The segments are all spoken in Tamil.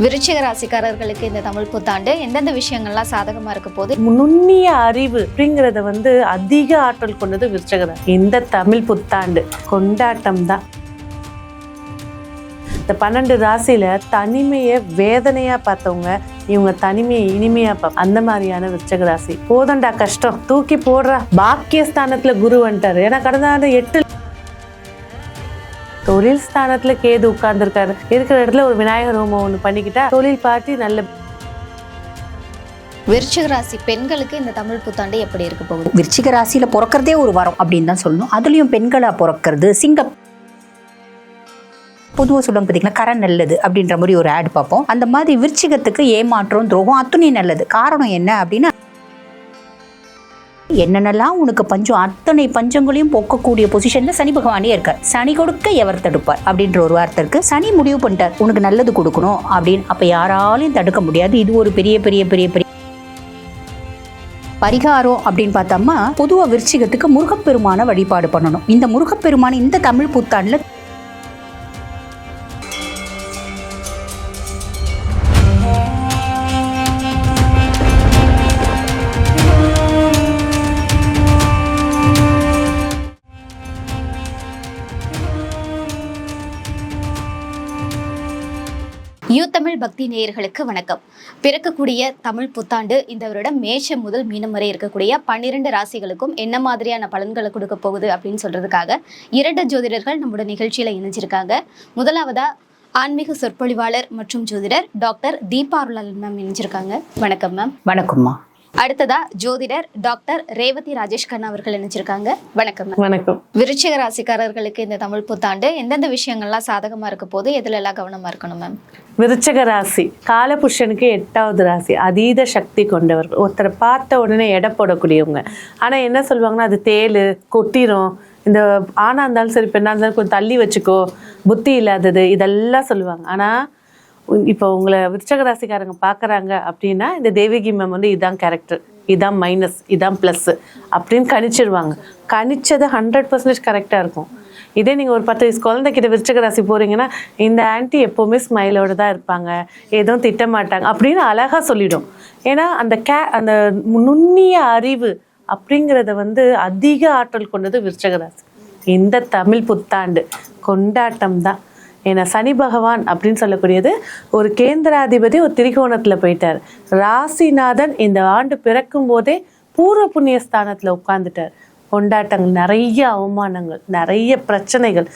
விருச்சிக ராசிக்காரர்களுக்கு இந்த தமிழ் புத்தாண்டு எந்தெந்த விஷயங்கள்லாம் சாதகமா இருக்க போது? நுண்ணிய அறிவு அப்படிங்கறத அதிக ஆற்றல் கொண்டது விருச்சிக ராசி. இந்த தமிழ் புத்தாண்டு கொண்டாட்டம் தான். இந்த 12 ராசியில தனிமையை வேதனையா பார்த்தவங்க இவங்க தனிமையை இனிமையா பார்ப்போம். அந்த மாதிரியான விருச்சிக ராசி. போதண்டா கஷ்டம் தூக்கி போடுறா. பாக்கியஸ்தானத்துல குரு வந்துட்டாரு. ஏன்னா கடந்த ஆண்டு 8 தொழில் ஸ்தானத்துல கேது உட்கார்ந்துருக்காரு. இருக்கிற இடத்துல ஒரு விநாயகர் ஹோமம் ஒண்ணு பண்ணிக்கிட்டா தொழில் பார்ட்டி நல்ல. விருச்சிக ராசி பெண்களுக்கு இந்த தமிழ் புத்தாண்டு எப்படி இருக்க போகுது? விருச்சிக ராசியில பிறக்கிறதே ஒரு வரம் அப்படின்னு தான் சொல்லணும். அதுலயும் பெண்களா பிறக்கிறது சிங்கம். பொதுவாக சொல்லுவாங்க பார்த்தீங்கன்னா கரை நல்லது அப்படின்ற மாதிரி ஒரு ஆட் பார்ப்போம். அந்த மாதிரி விருச்சிகத்துக்கு ஏமாற்றம் துரோகம் அத்துணை நல்லது. காரணம் என்ன அப்படின்னா, என்னென்னலாம் உனக்கு பஞ்சம் அத்தனை பஞ்சங்களையும் போக்கக்கூடிய பொசிஷன்ல சனி பகவானே இருக்கார். சனி கொடுக்க எவர் தடுப்பார் அப்படின்ற ஒரு வார்த்தை இருக்கு. சனி முடிவு பண்ணிட்டார் உனக்கு நல்லது கொடுக்கணும் அப்படின்னு. அப்ப யாராலையும் தடுக்க முடியாது. இது ஒரு பெரிய பெரிய பெரிய பெரிய பரிகாரம் அப்படின்னு பார்த்தோம்னா, பொதுவா விருச்சிகத்துக்கு முருகப்பெருமான வழிபாடு பண்ணணும். இந்த முருகப்பெருமான இந்த தமிழ் புத்தாண்டுல தமிழ் பக்தி நேயர்களுக்கு வணக்கம். பிறக்கக்கூடிய தமிழ் புத்தாண்டு இந்த வருடம் மேஷம் முதல் மீனம் வரை இருக்கக்கூடிய 12 ராசிகளுக்கும் என்ன மாதிரியான பலன்களை கொடுக்க போகுது அப்படின்னு சொல்றதுக்காக 2 ஜோதிடர்கள் நம்மளோட நிகழ்ச்சியில இணைஞ்சிருக்காங்க. முதலாவதா ஆன்மீக சொற்பொழிவாளர் மற்றும் ஜோதிடர் டாக்டர் தீபா அருளாளன் மேம் இணைஞ்சிருக்காங்க. வணக்கம் மேம். வணக்கம்மா. அடுத்ததா ஜோதிடர் டாக்டர் ரேவதி ராஜேஷ் கண்ணா அவர்கள் இணைஞ்சிருக்காங்க. வணக்கம். வணக்கம். விருச்சிக ராசிக்காரர்களுக்கு இந்த தமிழ் புத்தாண்டு எந்தெந்த விஷயங்கள்லாம் சாதகமா இருக்க போது, எதுல எல்லாம் கவனமா இருக்கணும் மேம்? விருச்சிக ராசி காலபுருஷனுக்கு 8வது ராசி. அதீத சக்தி கொண்டவர்கள். ஒருத்தரை பார்த்த உடனே எடை போடக்கூடியவங்க. ஆனா என்ன சொல்லுவாங்கன்னா, அது தேளு கொட்டிரும், இந்த ஆணா இருந்தாலும் சரி பெண்ணா இருந்தாலும் கொஞ்சம் தள்ளி வச்சுக்கோ, புத்தி இல்லாதது, இதெல்லாம் சொல்லுவாங்க. ஆனா இப்போ உங்களை விருச்சிக ராசிக்காரங்க பார்க்குறாங்க அப்படின்னா, இந்த தேவகி மேம் இதான் கேரக்டர், இதான் மைனஸ், இதான் ப்ளஸ் அப்படின்னு கணிச்சிடுவாங்க. கணிச்சது 100% கரெக்டாக இருக்கும். இதே நீங்கள் ஒரு 10 வயசு குழந்தைகிட்ட விருச்சிக ராசி போகிறீங்கன்னா, இந்த ஆன்ட்டி எப்போவுமே ஸ்மைலோடு தான் இருப்பாங்க, எதுவும் திட்ட மாட்டாங்க அப்படின்னு அழகாக சொல்லிடும். ஏன்னா அந்த நுண்ணிய அறிவு அப்படிங்கிறத அதிக ஆற்றல் கொண்டது விருச்சிக ராசி. இந்த தமிழ் புத்தாண்டு கொண்டாட்டம் தான். ஏன்னா சனி பகவான் அப்படின்னு சொல்லக்கூடியது ஒரு கேந்திராதிபதி ஒரு திரிகோணத்தில் போயிட்டார். ராசிநாதன் இந்த ஆண்டு பிறக்கும் போதே பூர்வ புண்ணிய ஸ்தானத்தில் உட்கார்ந்துட்டார். கொண்டாட்டங்கள், நிறைய அவமானங்கள், நிறைய பிரச்சனைகள்,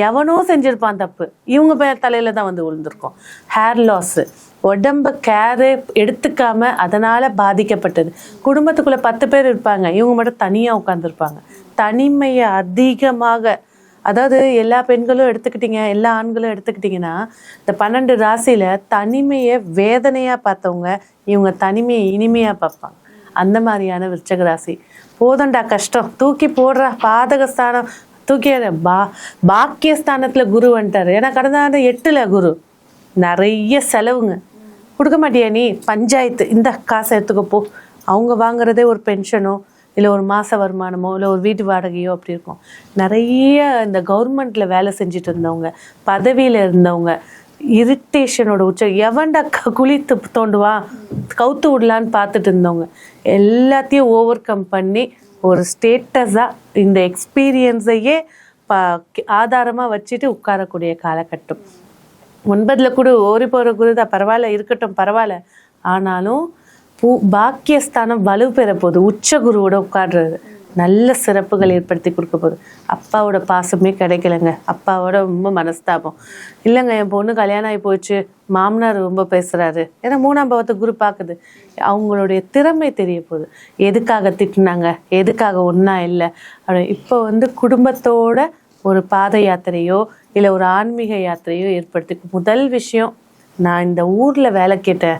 எவனோ செஞ்சிருப்பான் தப்பு, இவங்க பேர் தலையில தான் விழுந்திருக்கோம். ஹேர் லாஸு, உடம்ப கேரு எடுத்துக்காம அதனால பாதிக்கப்பட்டது. குடும்பத்துக்குள்ள 10 பேர் இருப்பாங்க, இவங்க மட்டும் தனியா உட்கார்ந்துருப்பாங்க. தனிமையை அதிகமாக, அதாவது எல்லா பெண்களும் எடுத்துக்கிட்டீங்க, எல்லா ஆண்களும் எடுத்துக்கிட்டிங்கன்னா, இந்த 12 ராசியில தனிமையை வேதனையா பார்த்தவங்க இவங்க தனிமையை இனிமையா பார்ப்பாங்க. அந்த மாதிரியான விருச்சிக ராசி. போதண்டா கஷ்டம் தூக்கி போடுறா. பாதகஸ்தானம் தூக்கி பாக்கியஸ்தானத்துல குரு வந்துட்டாரு. ஏன்னா கடந்த ஆண்டு 8ல குரு. நிறைய செலவுங்க. கொடுக்க மாட்டியா நீ, பஞ்சாயத்து இந்த காசை எடுத்துக்க போ. அவங்க வாங்குறதே ஒரு பென்ஷனோ இல்லை ஒரு மாத வருமானமோ இல்லை ஒரு வீட்டு வாடகையோ அப்படி இருக்கும். நிறைய இந்த கவர்மெண்ட்டில் வேலை செஞ்சுட்டு இருந்தவங்க, பதவியில் இருந்தவங்க, இரிட்டேஷனோட எவன்டா குளித்து தோண்டுவா கவுத்து விடலான்னு பார்த்துட்டு இருந்தவங்க எல்லாத்தையும் ஓவர் கம் பண்ணி ஒரு ஸ்டேட்டஸாக இந்த எக்ஸ்பீரியன்ஸையே ஆதாரமாக வச்சுட்டு உட்காரக்கூடிய காலகட்டம். 9ல் கூட ஓரி போகிற குருதான், பரவாயில்ல இருக்கட்டும் பரவாயில்ல. ஆனாலும் பாக்கியஸ்தானம் வலு பெற போகுது. உச்ச குருவோட உட்காடுறது நல்ல சிறப்புகள் ஏற்படுத்தி கொடுக்க போகுது. அப்பாவோட பாசமே கிடைக்கலங்க, அப்பாவோட ரொம்ப மனஸ்தாபம் இல்லைங்க, என் பொண்ணு கல்யாணம் ஆகி போச்சு, மாமனார் ரொம்ப பேசுறாரு, ஏன்னா 3ஆம் பாவத்தை குரு பார்க்குது. அவங்களுடைய திறமை தெரிய போகுது. எதுக்காக திட்டினாங்க, எதுக்காக ஒன்றா இல்லை அப்படி. இப்போ குடும்பத்தோட ஒரு பாத யாத்திரையோ இல்லை ஒரு ஆன்மீக யாத்திரையோ ஏற்படுத்தி, முதல் விஷயம் நான் இந்த ஊரில் வேலை கேட்டேன்,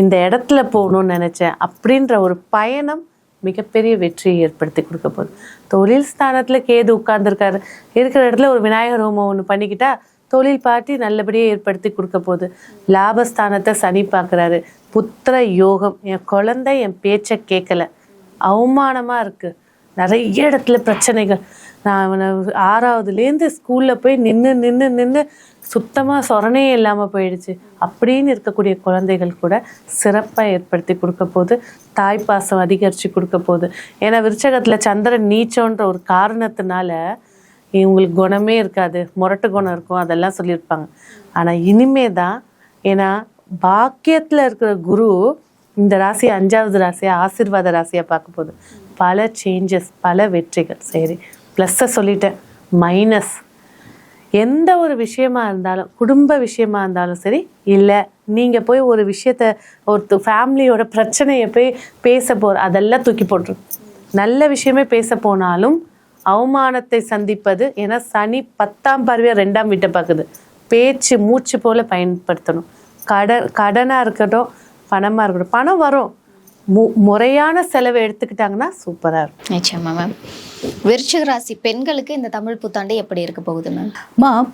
இந்த இடத்துல போகணும்னு நினச்சேன் அப்படின்ற ஒரு பயணம் மிகப்பெரிய வெற்றியை ஏற்படுத்தி கொடுக்க போகுது. தொழில் ஸ்தானத்தில் கேது உட்கார்ந்துருக்காரு. இருக்கிற இடத்துல ஒரு விநாயகர் ஹோமம் ஒன்று பண்ணிக்கிட்டா தொழில் பார்ட்டி நல்லபடியாக ஏற்படுத்தி கொடுக்க போகுது. லாபஸ்தானத்தை சனி பார்க்குறாரு. புத்திர யோகம். என் குழந்தை என் பேச்சை கேட்கல, அவமானமாக இருக்குது, நிறைய இடத்துல பிரச்சனைகள், நான் அவனை 6வதுலேருந்து ஸ்கூலில் போய் நின்று சுத்தமாக சொரணே இல்லாமல் போயிடுச்சு அப்படின்னு இருக்கக்கூடிய குழந்தைகள் கூட சிறப்பாக ஏற்படுத்தி கொடுக்க போது, தாய்ப்பாசம் அதிகரித்து கொடுக்க போகுது. ஏன்னா விருச்சகத்தில் சந்திரன் நீச்சோன்ற ஒரு காரணத்தினால இவங்களுக்கு குணமே இருக்காது, முரட்டு குணம் இருக்கும், அதெல்லாம் சொல்லியிருப்பாங்க. ஆனால் இனிமே தான், ஏன்னா பாக்கியத்தில் இருக்கிற குரு இந்த ராசி 5வது ராசியை ஆசீர்வாத ராசியாக பார்க்க போகுது. பல சேஞ்சஸ், பல வெற்றிகள். சரி, ப்ளஸ்ஸை சொல்லிட்டேன். மைனஸ், எந்த ஒரு விஷயமா இருந்தாலும், குடும்ப விஷயமா இருந்தாலும் சரி, இல்லை நீங்கள் போய் ஒரு விஷயத்த, ஒரு ஃபேமிலியோட பிரச்சனையை போய் பேச அதெல்லாம் தூக்கி போட்டுரு. நல்ல விஷயமே பேச போனாலும் அவமானத்தை சந்திப்பது. ஏன்னா சனி 10ஆம் பார்வையாக 2ஆம் வீட்டை பார்க்குது. பேச்சு மூச்சு போல பயன்படுத்தணும். கடனாக இருக்கட்டும், பணமாக இருக்கட்டும், பணம் வரும், முறையான செலவை எடுத்துக்கிட்டாங்கன்னா சூப்பராக இருக்கும். நிச்சயமா மேம். விருச்சிக ராசி பெண்களுக்கு இந்த தமிழ் புத்தாண்டு எப்படி இருக்க போகுது மேம்?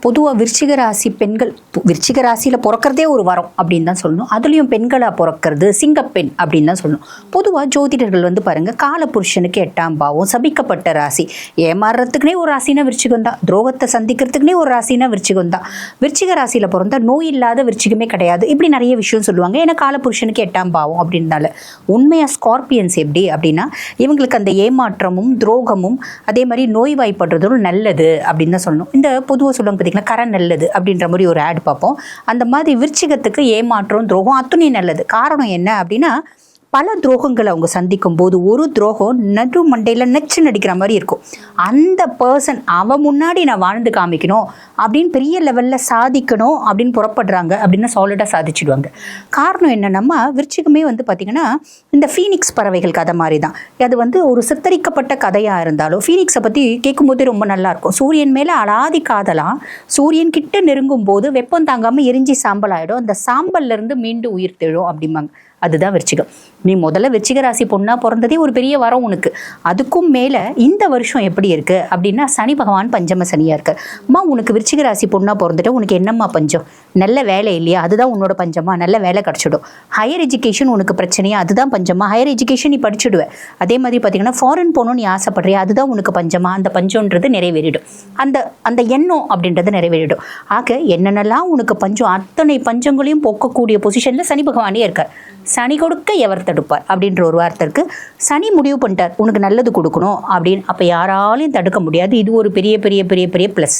பொதுவாக விருச்சிக ராசி பெண்கள், விருச்சிக ராசியில் பிறக்கிறதே ஒரு வரம் அப்படின்னு தான் சொல்லணும். அதுலேயும் பெண்களாக பிறக்கிறது சிங்கப்பெண் அப்படின்னு தான் சொல்லணும். பொதுவாக ஜோதிடர்கள் வந்து பாருங்கள், காலபுருஷனுக்கு 8ஆம் பாவம், சபிக்கப்பட்ட ராசி. ஏமாறுறதுக்குனே ஒரு ராசினா விருச்சிகம் தான், துரோகத்தை சந்திக்கிறதுக்குனே ஒரு ராசினா விருச்சிகம் தான். விருச்சிக ராசியில் பிறந்தா நோய் இல்லாத விருச்சிகமே கிடையாது, இப்படி நிறைய விஷயம் சொல்லுவாங்க. ஏன்னா காலபுருஷனுக்கு 8ஆம் பாவம் அப்படின்னால. உண்மையாக ஸ்கார்பியன்ஸ் எப்படி அப்படின்னா, இவங்களுக்கு அந்த ஏமாற்றமும் துரோகமும் அதே மாதிரி நோய்வாய்ப்படுறதும் நல்லது அப்படின்னு தான் சொல்லணும். இந்த பொதுவாக சொல்லுவாங்க பார்த்தீங்களா, கரை நல்லது அப்படின்ற மாதிரி ஒரு ஆட் பார்ப்போம். அந்த மாதிரி விருச்சிகத்துக்கு ஏமாற்றம் துரோகம் அத்துணை நல்லது. காரணம் என்ன அப்படின்னா, பல துரோகங்களை அவங்க சந்திக்கும் போது ஒரு துரோகம் நடு மண்டையில் நச்சு நடிக்கிற மாதிரி இருக்கும். அந்த பர்சன் அவன் முன்னாடி நான் வாழ்ந்து காமிக்கணும் அப்படின்னு பெரிய லெவலில் சாதிக்கணும் அப்படின்னு புறப்படுறாங்க அப்படின்னா சாலிடாக சாதிச்சிடுவாங்க. காரணம் என்னென்னா, விருச்சிகமே வந்து பார்த்திங்கன்னா இந்த ஃபீனிக்ஸ் பறவைகள் கதை மாதிரி தான். அது வந்து ஒரு சித்தரிக்கப்பட்ட கதையாக இருந்தாலும் ஃபீனிக்ஸை பற்றி கேட்கும்போது ரொம்ப நல்லாயிருக்கும். சூரியன் மேலே அலாதி காதலாம், சூரியன் கிட்ட நெருங்கும் போது வெப்பம் தாங்காமல் எரிஞ்சி சாம்பல் ஆகிடும், அந்த சாம்பல்லேருந்து மீண்டும் உயிர் தெழும் அப்படிம்பாங்க. அதுதான் விருச்சிகம். நீ முதல்ல விருச்சிக ராசி பொண்ணா பிறந்ததே ஒரு பெரிய வரம் உனக்கு. அதுக்கும் மேலே இந்த வருஷம் எப்படி இருக்குது அப்படின்னா, சனி பகவான் பஞ்சம சனியாக இருக்கு. அம்மா உனக்கு விருச்சிக ராசி பொண்ணா பிறந்துட்டு உனக்கு என்னம்மா பஞ்சம்? நல்ல வேலை இல்லையா? அதுதான் உன்னோட பஞ்சமா? நல்ல வேலை கிடச்சிடும். ஹையர் எஜுகேஷன் உனக்கு பிரச்சனையா? அதுதான் பஞ்சமா? ஹையர் எஜுகேஷன் நீ படிச்சுடுவேன். அதே மாதிரி பார்த்தீங்கன்னா ஃபாரின் போகணும்னு நீ ஆசைப்படுறியா? அதுதான் உனக்கு பஞ்சமா? அந்த பஞ்சம்ன்றது நிறைவேறிடும், அந்த எண்ணம் அப்படின்றது நிறைவேறிடும். ஆக என்னென்னலாம் உனக்கு பஞ்சம், அத்தனை பஞ்சங்களையும் போக்கக்கூடிய பொசிஷனில் சனி பகவானே இருக்கார். சனி கொடுக்க எவர் தடுப்பார் அப்படின்ற ஒரு வார்த்தை இருக்கு. சனி முடிவு பண்ணிட்டார் உனக்கு நல்லது கொடுக்கணும் அப்படின்னு. அப்போ யாராலையும் தடுக்க முடியாது. இது ஒரு பெரிய பெரிய பெரிய பெரிய ப்ளஸ்.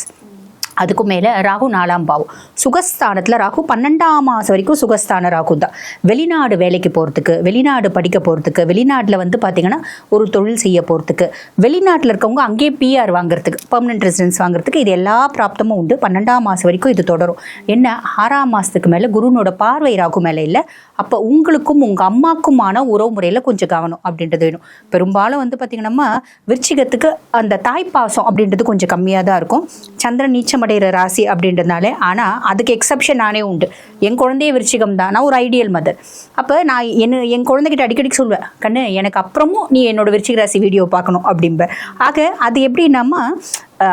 அதுக்கு மேலே ராகு 4ஆம் பாவம், சுகஸ்தானத்தில் ராகு 12ஆம் மாதம் வரைக்கும் சுகஸ்தான ராகு தான். வெளிநாடு வேலைக்கு போகிறதுக்கு, வெளிநாடு படிக்க போகிறதுக்கு, வெளிநாட்டில் வந்து பார்த்திங்கன்னா ஒரு தொழில் செய்ய போகிறதுக்கு, வெளிநாட்டில் இருக்கவங்க அங்கேயே பிஆர் வாங்குறதுக்கு, பர்மனெண்ட் ரெசிடென்ஸ் வாங்குறதுக்கு, இது எல்லா பிராப்தமும் உண்டு. 12ஆம் மாதம் வரைக்கும் இது தொடரும். என்ன 6ஆம் மாதத்துக்கு மேலே குருனோட பார்வை ராகு மேலே இல்லை. அப்போ உங்களுக்கும் உங்கள் அம்மாக்குமான உறவு முறையில் கொஞ்சம் கவனம் அப்படின்றது வேணும். பெரும்பாலும் வந்து பார்த்திங்கன்னா விருச்சிகத்துக்கு அந்த தாய்ப்பாசம் அப்படின்றது கொஞ்சம் கம்மியாக தான் இருக்கும். சந்திரன் நீச்சம் அடைகிற ராசி அப்படின்றதுனால. ஆனால் அதுக்கு எக்ஸப்ஷன் நானே உண்டு. என் குழந்தைய விருச்சிகம் தான், நான் ஒரு ஐடியல் மதர். அப்போ நான் என் குழந்தைகிட்ட அடிக்கடி சொல்வேன், கண்ணு எனக்கு அப்புறமும் நீ என்னோட விருச்சிக ராசி வீடியோ பார்க்கணும் அப்படிம்ப. ஆக அது எப்படின்னாமா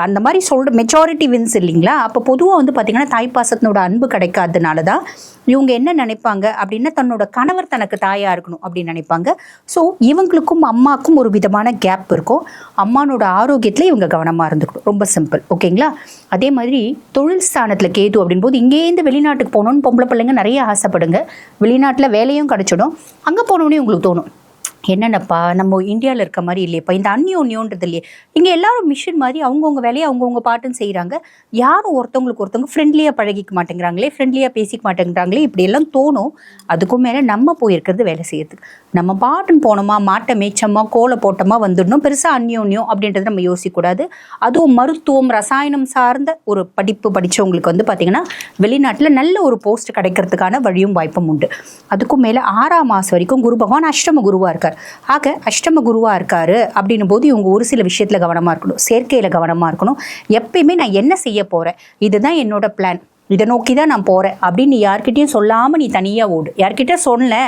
அந்த மாதிரி சொல்கிற மெஜாரிட்டி வின்ஸ் இல்லைங்களா. அப்போ பொதுவாக வந்து பார்த்திங்கன்னா தாய்ப்பாசத்தினோட அன்பு கிடைக்காதனால தான் இவங்க என்ன நினைப்பாங்க அப்படின்னா, தன்னோட கணவர் தனக்கு தாயாக இருக்கணும் அப்படின்னு நினைப்பாங்க. ஸோ இவங்களுக்கும் அம்மாக்கும் ஒரு விதமான கேப் இருக்கும். அம்மானோட ஆரோக்கியத்தில் இவங்க கவனமாக இருந்துக்கணும். ரொம்ப சிம்பிள், ஓகேங்களா. அதே மாதிரி தொழில் ஸ்தானத்தில் கேது அப்படின்போது இங்கேருந்து வெளிநாட்டுக்கு போகணுன்னு பொம்பளை பிள்ளைங்க நிறைய ஆசைப்படுங்க. வெளிநாட்டில் வேலையும் கிடச்சிடும். அங்கே போனோடனே உங்களுக்கு தோணும், என்னென்னப்பா நம்ம இந்தியாவில் இருக்க மாதிரி இல்லையப்பா, இந்த அந்யோன்யோன்றது இல்லையே. இங்கே எல்லாரும் மிஷின் மாதிரி அவங்கவுங்க வேலையை அவங்கவுங்க பாட்டுன்னு செய்கிறாங்க. யாரும் ஒருத்தவங்களுக்கு ஒருத்தவங்க ஃப்ரெண்ட்லியாக பழகிக்க மாட்டேங்கிறாங்களே, ஃப்ரெண்ட்லியாக பேசிக்க மாட்டேங்கிறாங்களே, இப்படியெல்லாம் தோணும். அதுக்கும் மேலே நம்ம போயிருக்கிறது வேலை செய்யறதுக்கு. நம்ம பாட்டுன்னு போனோமா, மாட்டை மேய்ச்சோமா, கோலை போட்டோமா வந்துடணும். பெருசாக அந்யோன்யம் அப்படின்றது நம்ம யோசிக்கக்கூடாது. அதுவும் மருத்துவம் ரசாயனம் சார்ந்த ஒரு படிப்பு படித்தவங்களுக்கு வந்து பார்த்திங்கன்னா வெளிநாட்டில் நல்ல ஒரு போஸ்ட் கிடைக்கிறதுக்கான வழியும் வாய்ப்பும் உண்டு. அதுக்கும் மேலே 6ஆம் மாதம் வரைக்கும் குரு பகவான் அஷ்டம குருவாக இருக்கார். ஆக அஷ்டம குருவாக இருக்காரு அப்படின்னும் போது இவங்க ஒரு சில விஷயத்தில் கவனமாக இருக்கணும். சேர்க்கையில் கவனமாக இருக்கணும். எப்பயுமே நான் என்ன செய்ய போகிறேன், இதுதான் என்னோட பிளான், இதை நோக்கி தான் நான் போகிறேன் அப்படின்னு நீ யார்கிட்டையும் சொல்லாமல் நீ தனியாக ஓடு. யார்கிட்ட சொன்ன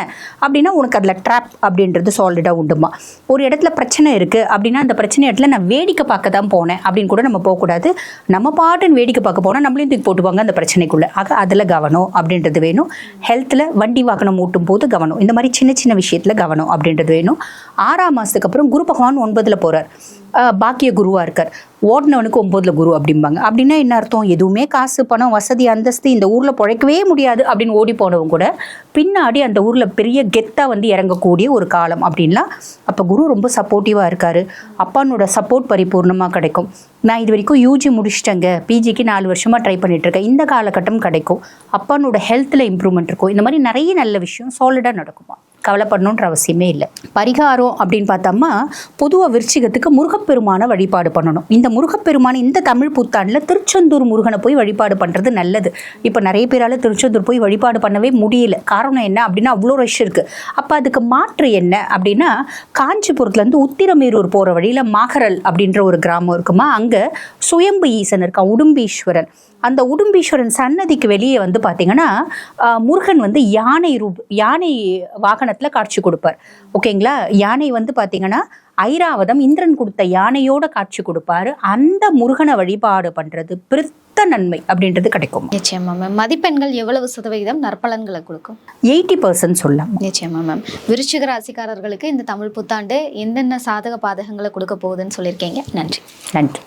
அப்படின்னா உனக்கு அதில் ட்ராப் அப்படின்றது சாலிடாக உண்டுமா. ஒரு இடத்துல பிரச்சனை இருக்குது அப்படின்னா அந்த பிரச்சனை இடத்துல நான் வேடிக்கை பார்க்க தான் போனேன் அப்படின்னு கூட நம்ம போகக்கூடாது. நம்ம பாட்டுன்னு வேடிக்கை பார்க்க போனால் நம்மளையும் தூக்கி போட்டுவாங்க அந்த பிரச்சனைக்குள்ளே. ஆக அதில் கவனம் அப்படின்றது வேணும். ஹெல்த்தில் வண்டி வாகனம் ஓட்டும் போது கவனம். இந்த மாதிரி சின்ன சின்ன விஷயத்தில் கவனம் அப்படின்றது வேணும். 6ஆம் மாதத்துக்கு அப்புறம் குரு பகவான் 9ல் போகிறார். பாக்கிய குருவா இருக்கார், ஓடினவனுக்கு 9ல் குரு அப்படிம்பாங்க. அப்படின்னா என்ன அர்த்தம்? எதுவுமே காசு பணம் வசதி அந்தஸ்து இந்த ஊர்ல பிழைக்கவே முடியாது அப்படின்னு ஓடி போனவங்க கூட பின்னாடி அந்த ஊர்ல பெரிய கெத்தா வந்து இறங்கக்கூடிய ஒரு காலம் அப்படின்லாம். அப்ப குரு ரொம்ப சப்போர்ட்டிவா இருக்காரு, அப்பானோட சப்போர்ட் பரிபூர்ணமா கிடைக்கும். நான் இது வரைக்கும் யூஜி முடிச்சிட்டேங்க, பிஜிக்கு 4 வருஷமா ட்ரை பண்ணிட்டு இருக்கேன், இந்த காலகட்டம் கிடைக்கும். அப்பானோட ஹெல்த்ல இம்ப்ரூவ்மெண்ட் இருக்கும். இந்த மாதிரி நிறைய நல்ல விஷயம் சாலிடா நடக்குமா, கவலைப்படணுன்ற அவசியமே இல்லை. பரிகாரம் அப்படின்னு பார்த்தோம்னா பொதுவாக விருச்சிகத்துக்கு முருகப்பெருமானை வழிபாடு பண்ணணும். இந்த முருகப்பெருமான் இந்த தமிழ் புத்தாண்டில் திருச்செந்தூர் முருகனை போய் வழிபாடு பண்ணுறது நல்லது. இப்போ நிறைய பேரால் திருச்செந்தூர் போய் வழிபாடு பண்ணவே முடியல. காரணம் என்ன அப்படின்னா அவ்வளோ ரஷ் இருக்குது. அப்போ அதுக்கு மாற்று என்ன அப்படின்னா, காஞ்சிபுரத்துலேருந்து உத்திரமேரூர் போகிற வழியில் மாகரல் அப்படின்ற ஒரு கிராமம் இருக்குமா, அங்கே சுயம்பு ஈசன் இருக்கான், உடும்பீஸ்வரன். அந்த உடும்பீஸ்வரன் சன்னதிக்கு வெளியே வந்து பார்த்தீங்கன்னா முருகன் வந்து யானை வாகனத்தில் காட்சி கொடுப்பார். ஓகேங்களா? யானை வந்து பார்த்தீங்கன்னா ஐராவதம் இந்திரன் கொடுத்த யானையோட காட்சி கொடுப்பாரு. அந்த முருகனை வழிபாடு பண்றது பிரித்த நன்மை அப்படின்றது கிடைக்கும். நிச்சயமா மேம். மதிப்பெண்கள் எவ்வளவு சதவீதம் நற்பலன்களை கொடுக்கும்? 80% சொல்லலாம். நிச்சயமா மேம். விருச்சிக ராசிக்காரர்களுக்கு இந்த தமிழ் புத்தாண்டு எந்தெந்த சாதக பாதகங்களை கொடுக்க போகுதுன்னு சொல்லியிருக்கீங்க. நன்றி. நன்றி.